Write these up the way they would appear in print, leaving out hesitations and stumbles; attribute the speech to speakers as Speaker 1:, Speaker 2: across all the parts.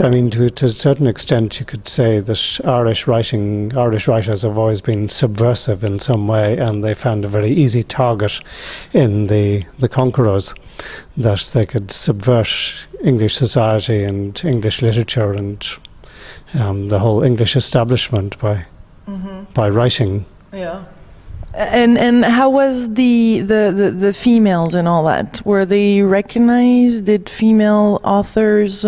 Speaker 1: I mean, to a certain extent, you could say that Irish writers have always been subversive in some way, and they found a very easy target in the conquerors, that they could subvert English society and English literature and the whole English establishment by writing.
Speaker 2: Yeah. And how was the females and all that? Were they recognized? Did female authors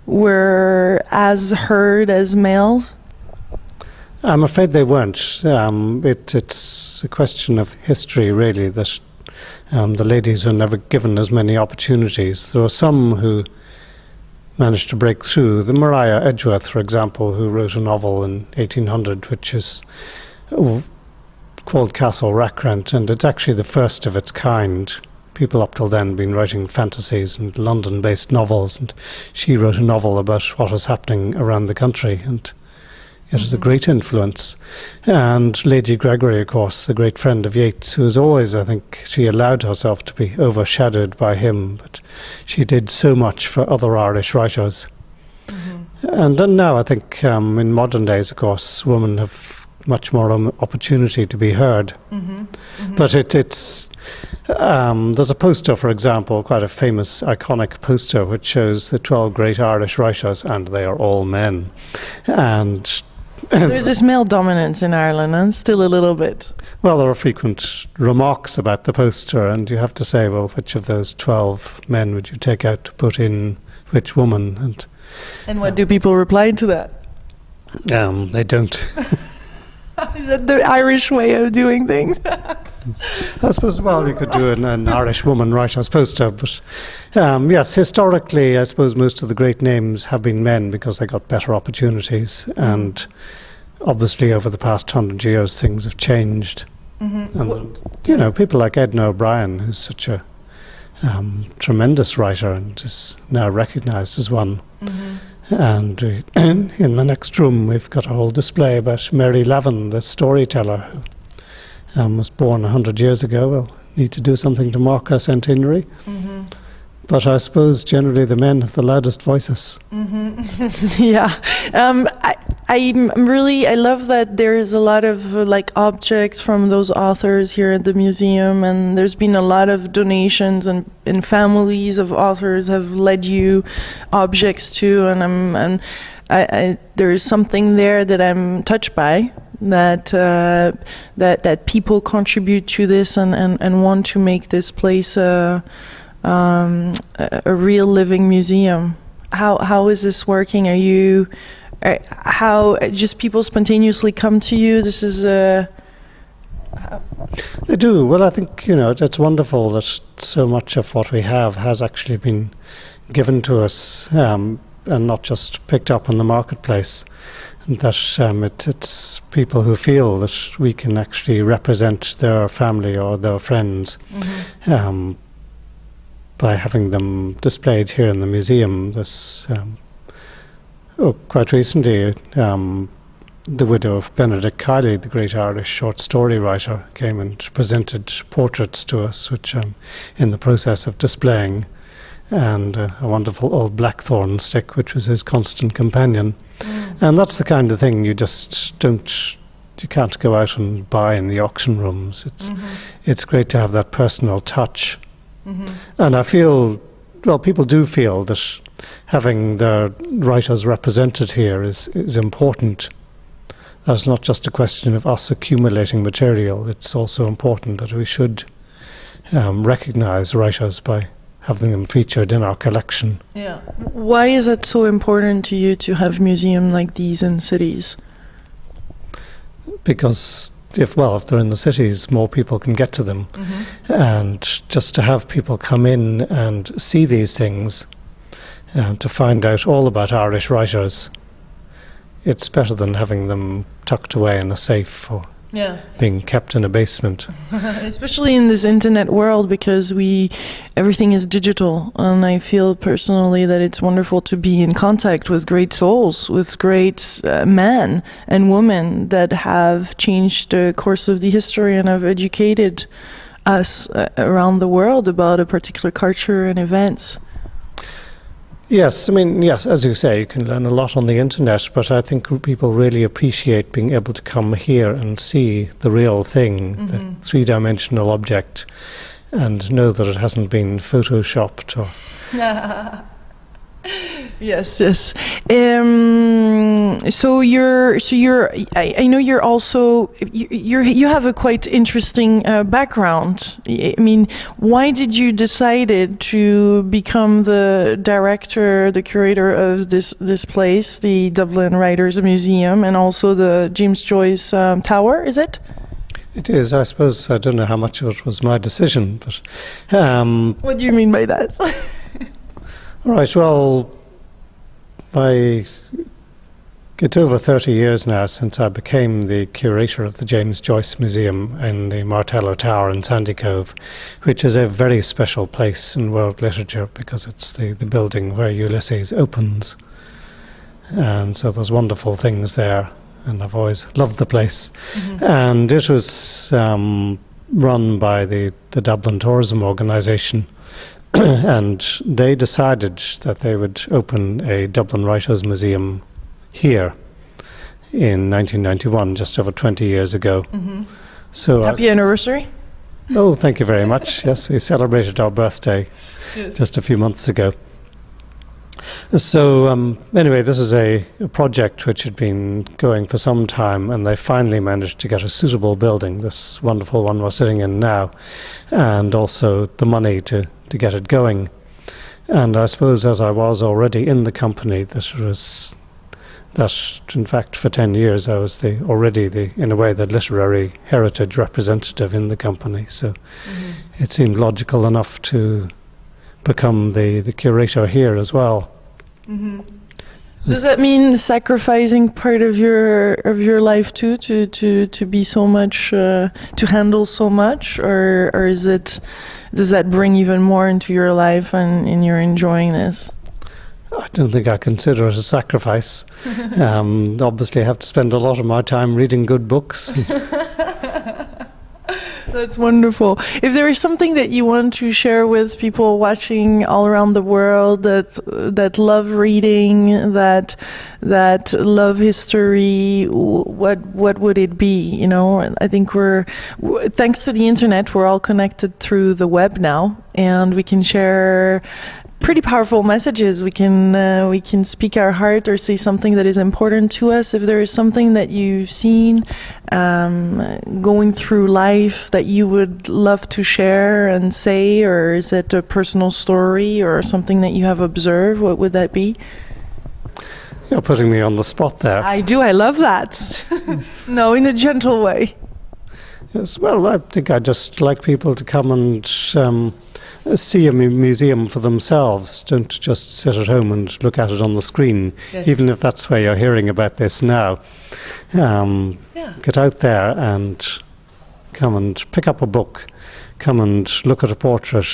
Speaker 2: were as heard as males?
Speaker 1: I'm afraid they weren't. It's a question of history, really, that the ladies were never given as many opportunities. There were some who managed to break through. The Maria Edgeworth, for example, who wrote a novel in 1800, which is called Castle Rackrent, and it's actually the first of its kind. People up till then had been writing fantasies and London-based novels, and she wrote a novel about what was happening around the country, and it was a great influence. And Lady Gregory, of course, the great friend of Yeats, who was always, I think, she allowed herself to be overshadowed by him, but she did so much for other Irish writers. And then now, I think, in modern days, of course, women have much more opportunity to be heard. But it's there's a poster, for example, quite a famous, iconic poster, which shows the 12 great Irish writers, and they are all men. And
Speaker 2: there's this male dominance in Ireland, and still a little bit.
Speaker 1: Well, there are frequent remarks about the poster, and you have to say, well, which of those 12 men would you take out to put in which woman?
Speaker 2: And what do people reply to that?
Speaker 1: They don't.
Speaker 2: Is that the Irish way of doing things?
Speaker 1: I suppose, well, you could do an Irish woman writer's poster, but yes, historically, I suppose most of the great names have been men because they got better opportunities, and obviously over the past 100 years things have changed. And, you know, people like Edna O'Brien, who's such a tremendous writer and is now recognised as one. And in the next room we've got a whole display about Mary Lavin, the storyteller, who was born 100 years ago. We'll need to do something to mark her centenary. But I suppose generally the men have the loudest voices.
Speaker 2: Yeah. I love that there's a lot of like objects from those authors here at the museum, and there's been a lot of donations, and families of authors have led you objects too, and there is something there that I'm touched by, that people contribute to this and want to make this place a real living museum. How is this working? Are you how just people spontaneously come to you? This is
Speaker 1: They do. Well, I think, you know, it's wonderful that so much of what we have has actually been given to us, and not just picked up in the marketplace. And that it's people who feel that we can actually represent their family or their friends by having them displayed here in the museum. This quite recently, the widow of Benedict Kiley, the great Irish short story writer, came and presented portraits to us, which I'm in the process of displaying, and a wonderful old blackthorn stick, which was his constant companion. And that's the kind of thing you can't go out and buy in the auction rooms. It's great to have that personal touch. And I feel, well, people do feel that having their writers represented here is important. That's not just a question of us accumulating material. It's also important that we should recognise writers by having them featured in our collection.
Speaker 2: Yeah. Why is it so important to you to have museums like these in cities?
Speaker 1: Because if they're in the cities, more people can get to them. And just to have people come in and see these things, to find out all about Irish writers, it's better than having them tucked away in a safe or being kept in a basement.
Speaker 2: Especially in this internet world, because everything is digital, and I feel personally that it's wonderful to be in contact with great souls, with great men and women that have changed the course of the history and have educated us around the world about a particular culture and events.
Speaker 1: Yes, I mean, yes, as you say, you can learn a lot on the internet, but I think people really appreciate being able to come here and see the real thing, the three-dimensional object, and know that it hasn't been photoshopped or...
Speaker 2: Yes, yes. I know you're also you have a quite interesting background. I mean, why did you decide to become the director, the curator of this place, the Dublin Writers Museum, and also the James Joyce Tower? Is it?
Speaker 1: It is. I suppose I don't know how much of it was my decision, but
Speaker 2: what do you mean by that?
Speaker 1: Right, well, it's over 30 years now since I became the curator of the James Joyce Museum in the Martello Tower in Sandy Cove, which is a very special place in world literature because it's the building where Ulysses opens. And so there's wonderful things there, and I've always loved the place. And it was run by the Dublin Tourism Organisation. And they decided that they would open a Dublin Writers Museum here in 1991, just over 20 years ago. So
Speaker 2: happy anniversary!
Speaker 1: Oh, thank you very much. Yes, we celebrated our birthday just a few months ago. So anyway, this is a project which had been going for some time, and they finally managed to get a suitable building, this wonderful one we're sitting in now, and also the money to get it going. And I suppose as I was already in the company, that in fact for 10 years I was already in a way the literary heritage representative in the company, so it seemed logical enough to become the curator here as well.
Speaker 2: Does that mean sacrificing part of your life too, to be so much, to handle so much, or does that bring even more into your life and you're enjoying this?
Speaker 1: I don't think I consider it a sacrifice. Obviously I have to spend a lot of my time reading good books.
Speaker 2: That's wonderful. If there is something that you want to share with people watching all around the world that love reading, that love history, what would it be? You know, I think thanks to the internet, we're all connected through the web now, and we can share pretty powerful messages. We can speak our heart or say something that is important to us. If there is something that you've seen going through life that you would love to share and say, or is it a personal story or something that you have observed, what would that be?
Speaker 1: You're putting me on the spot there.
Speaker 2: I do. I love that. No, in a gentle way.
Speaker 1: Yes, well, I think I'd just like people to come and see a museum for themselves. Don't just sit at home and look at it on the screen, even if that's where you're hearing about this now. Get out there and come and pick up a book, come and look at a portrait,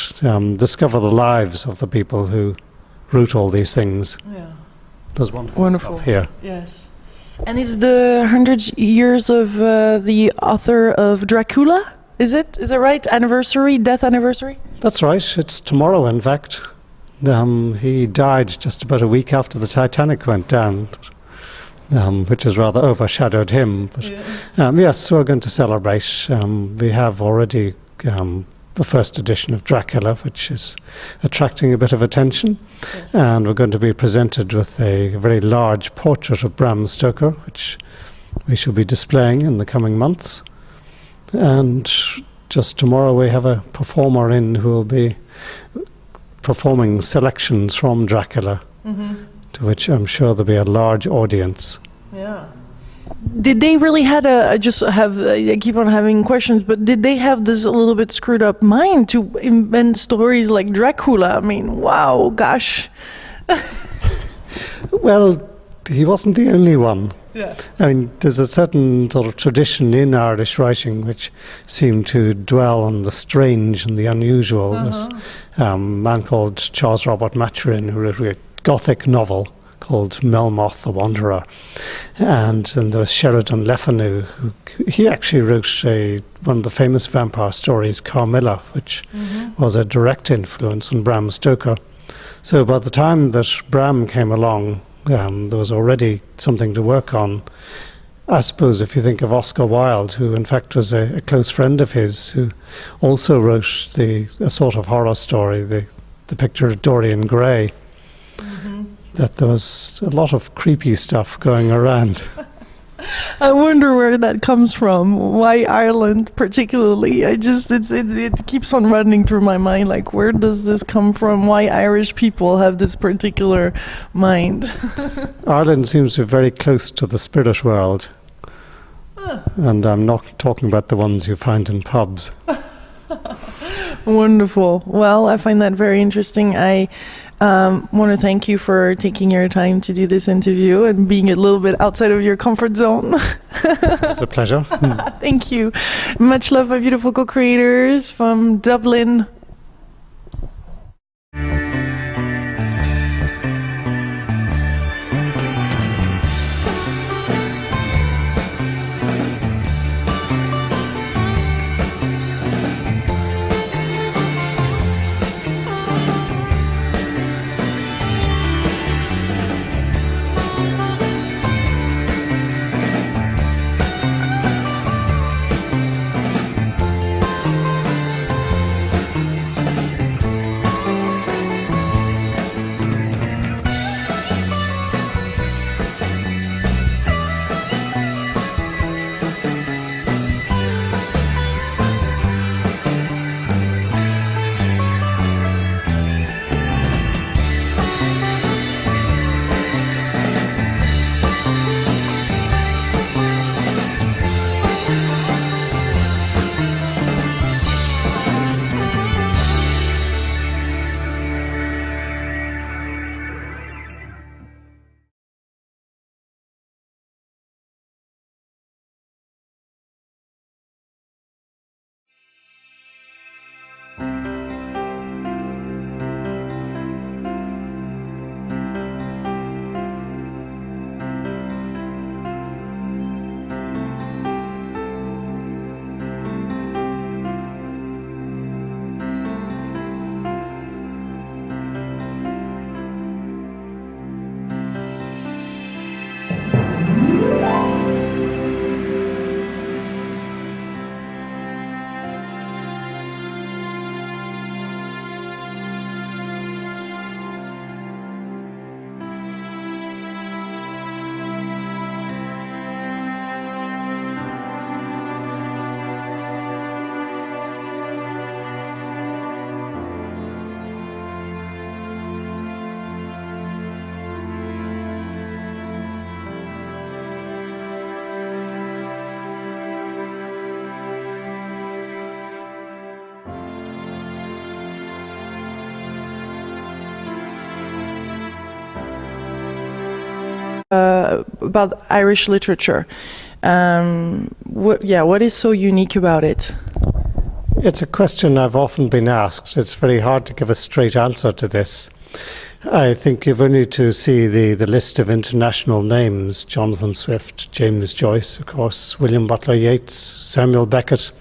Speaker 1: discover the lives of the people who wrote all these things. Yeah. There's wonderful stuff here.
Speaker 2: Yes. And is the 100 years of the author of Dracula? Is it right? Death anniversary?
Speaker 1: That's right. It's tomorrow, in fact. He died just about a week after the Titanic went down, which has rather overshadowed him. But, yes, we're going to celebrate. We have already the first edition of Dracula, which is attracting a bit of attention. Yes. And we're going to be presented with a very large portrait of Bram Stoker, which we shall be displaying in the coming months. And just tomorrow we have a performer in who will be performing selections from Dracula, to which I'm sure there'll be a large audience.
Speaker 2: Yeah. Did they really I keep on having questions, but did they have this a little bit screwed up mind to invent stories like Dracula? I mean, wow, gosh.
Speaker 1: Well, he wasn't the only one. Yeah. I mean, there's a certain sort of tradition in Irish writing which seemed to dwell on the strange and the unusual. There's a man called Charles Robert Maturin who wrote a Gothic novel called Melmoth the Wanderer. And then there was Sheridan Le Fanu, he actually wrote one of the famous vampire stories, Carmilla, which was a direct influence on Bram Stoker. So by the time that Bram came along, there was already something to work on. I suppose if you think of Oscar Wilde, who in fact was a close friend of his, who also wrote a sort of horror story, the picture of Dorian Gray, that there was a lot of creepy stuff going around.
Speaker 2: I wonder where that comes from. Why Ireland particularly? It keeps on running through my mind. Like, where does this come from? Why Irish people have this particular mind?
Speaker 1: Ireland seems to be very close to the spirit world. And I'm not talking about the ones you find in pubs.
Speaker 2: Wonderful. Well, I find that very interesting. I want to thank you for taking your time to do this interview and being a little bit outside of your comfort zone.
Speaker 1: It's a pleasure.
Speaker 2: Thank you. Much love, my beautiful co-creators from Dublin. About Irish literature. What is so unique about it?
Speaker 1: It's a question I've often been asked. It's very hard to give a straight answer to this. I think you've only to see the list of international names: Jonathan Swift, James Joyce, of course, William Butler Yeats, Samuel Beckett,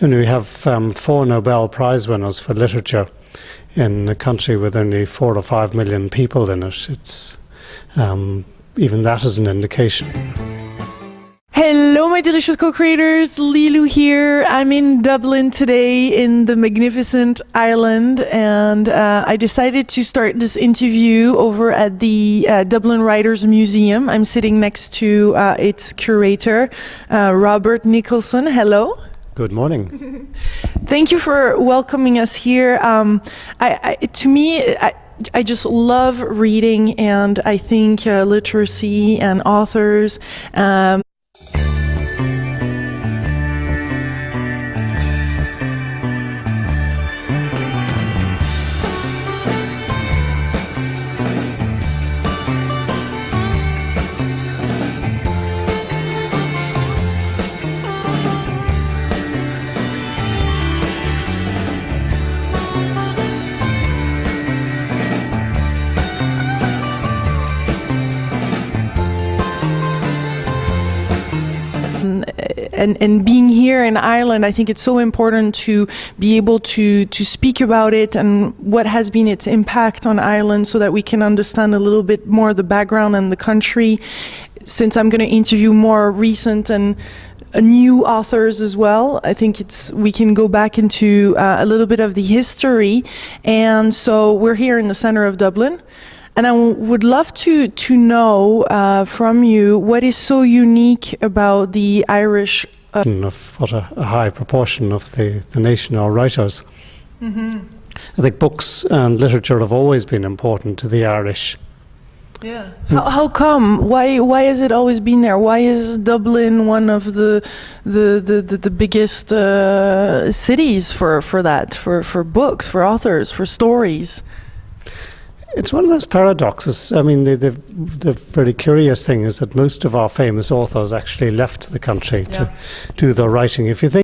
Speaker 1: and we have 4 Nobel Prize winners for literature in a country with only 4 or 5 million people in it. It's even that is an indication.
Speaker 2: Hello, my delicious co-creators. Lilu here. I'm in Dublin today in the magnificent Ireland, and I decided to start this interview over at the Dublin Writers Museum. I'm sitting next to its curator, Robert Nicholson. Hello.
Speaker 1: Good morning.
Speaker 2: Thank you for welcoming us here. I just love reading, and I think literacy and authors. and being here in Ireland, I think it's so important to be able to speak about it and what has been its impact on Ireland, so that we can understand a little bit more the background and the country. Since I'm going to interview more recent and new authors as well, I think we can go back into a little bit of the history. And so we're here in the center of Dublin. And I would love to know from you what is so unique about the Irish.
Speaker 1: Of what a high proportion of the nation are writers.
Speaker 2: Mm-hmm.
Speaker 1: I think books and literature have always been important to the Irish.
Speaker 2: Yeah. How come? Why has it always been there? Why is Dublin one of the biggest cities for that, for books, for authors, for stories?
Speaker 1: It's one of those paradoxes. I mean, the very curious thing is that most of our famous authors actually left the country to do their writing. If you think